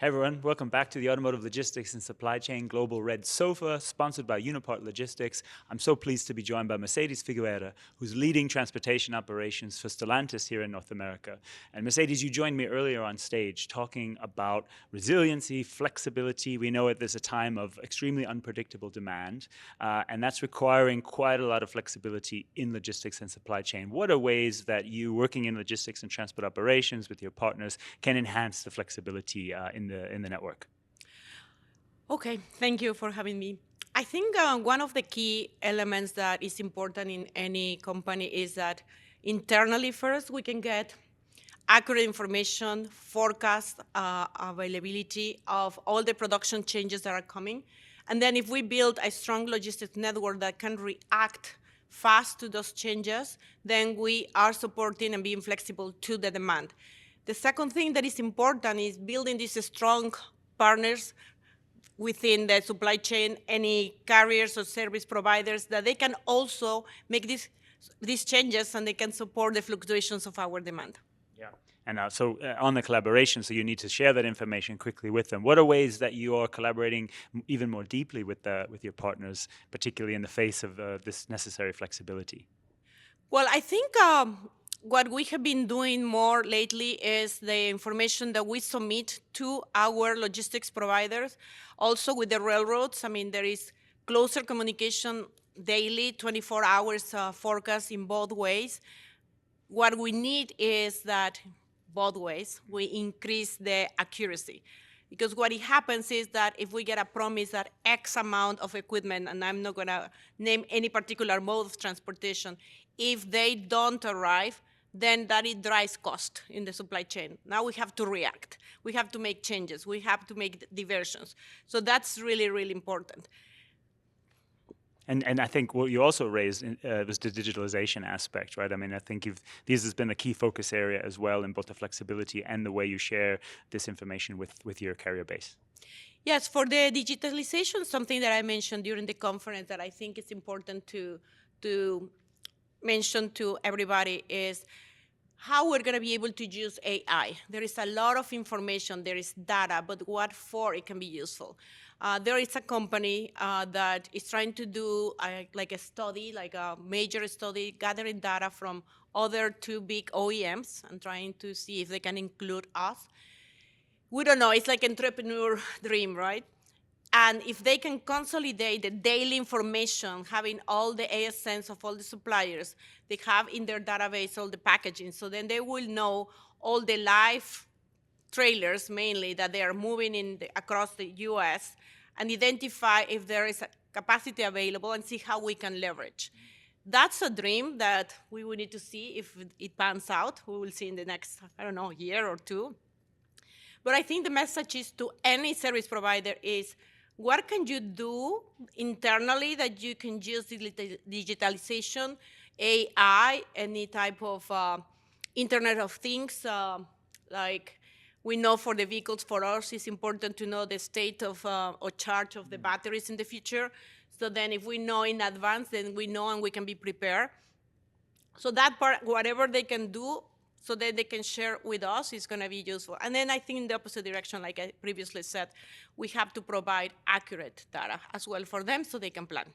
Hey everyone, welcome back to the Automotive Logistics and Supply Chain Global Red Sofa, sponsored by Unipart Logistics. I'm so pleased to be joined by Mercedes Figueroa, who's leading transportation operations for Stellantis here in North America. And Mercedes, you joined me earlier on stage talking about resiliency, flexibility. We know there's a time of extremely unpredictable demand, and that's requiring quite a lot of flexibility in logistics and supply chain. What are ways that you, working in logistics and transport operations with your partners, can enhance the flexibility in the network? Okay, thank you for having me. I think one of the key elements that is important in any company is that internally first we can get accurate information, forecast availability of all the production changes that are coming. And then if we build a strong logistics network that can react fast to those changes, then we are supporting and being flexible to the demand. The second thing that is important is building these strong partners within the supply chain, any carriers or service providers, that they can also make these changes and they can support the fluctuations of our demand. Yeah. And on the collaboration, so you need to share that information quickly with them. What are ways that you are collaborating even more deeply with your partners, particularly in the face of this necessary flexibility? Well, I think what we have been doing more lately is the information that we submit to our logistics providers, also with the railroads. I mean, there is closer communication daily, 24 hours forecast in both ways. What we need is that both ways we increase the accuracy. Because what happens is that if we get a promise that X amount of equipment, and I'm not going to name any particular mode of transportation, if they don't arrive, then that it drives cost in the supply chain. Now we have to react. We have to make changes. We have to make diversions. So that's really, really important. And I think what you also raised was the digitalization aspect, right? I mean, I think this has been a key focus area as well in both the flexibility and the way you share this information with your carrier base. Yes, for the digitalization, something that I mentioned during the conference that I think is important to mention to everybody is how we're going to be able to use AI. There is a lot of information, there is data, but what for it can be useful. There is a company that is trying to do like a study, like a major study, gathering data from other two big OEMs and trying to see if they can include us. We don't know, it's like entrepreneur dream, right? And if they can consolidate the daily information, having all the ASNs of all the suppliers, they have in their database all the packaging, so then they will know all the live trailers mainly that they are moving across the US and identify if there is a capacity available and see how we can leverage. That's a dream that we will need to see if it pans out. We will see in the next, I don't know, year or two. But I think the message is to any service provider is, what can you do internally that you can use digitalization, AI, any type of Internet of Things, like we know for the vehicles, for us, it's important to know the state of or charge of the batteries in the future. So then if we know in advance, then we know and we can be prepared. So that part, whatever they can do, so that they can share with us is going to be useful. And then I think in the opposite direction, like I previously said, we have to provide accurate data as well for them so they can plan.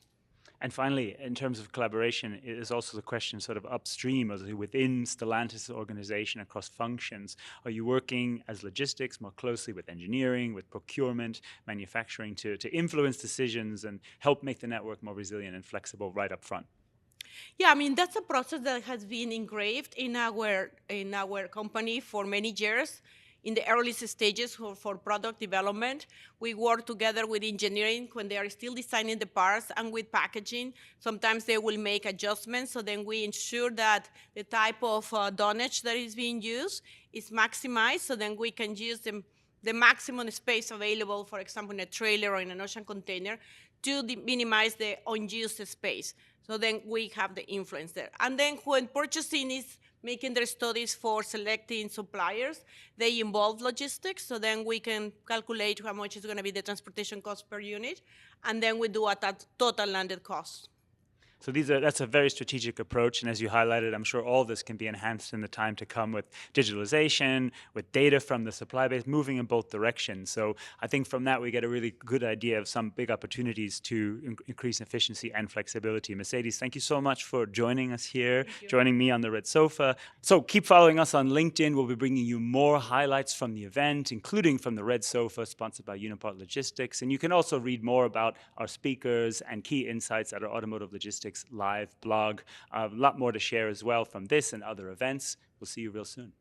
And finally, in terms of collaboration, it is also the question sort of upstream, as within Stellantis' organization across functions. Are you working as logistics more closely with engineering, with procurement, manufacturing to influence decisions and help make the network more resilient and flexible right up front? Yeah, I mean, that's a process that has been engraved in our company for many years. In the earliest stages for product development, we work together with engineering when they are still designing the parts and with packaging. Sometimes they will make adjustments, so then we ensure that the type of dunnage that is being used is maximized, so then we can use the maximum space available, for example, in a trailer or in an ocean container, to minimize the unused space. So then we have the influence there. And then when purchasing is making their studies for selecting suppliers, they involve logistics. So then we can calculate how much is going to be the transportation cost per unit. And then we do a total landed cost. So that's a very strategic approach, and as you highlighted, I'm sure all this can be enhanced in the time to come with digitalization, with data from the supply base, moving in both directions. So I think from that we get a really good idea of some big opportunities to increase efficiency and flexibility. Mercedes, thank you so much for joining us here, joining me on the red sofa. So keep following us on LinkedIn. We'll be bringing you more highlights from the event, including from the red sofa sponsored by Unipart Logistics. And you can also read more about our speakers and key insights at our Automotive Logistics Live blog. A lot more to share as well from this and other events. We'll see you real soon.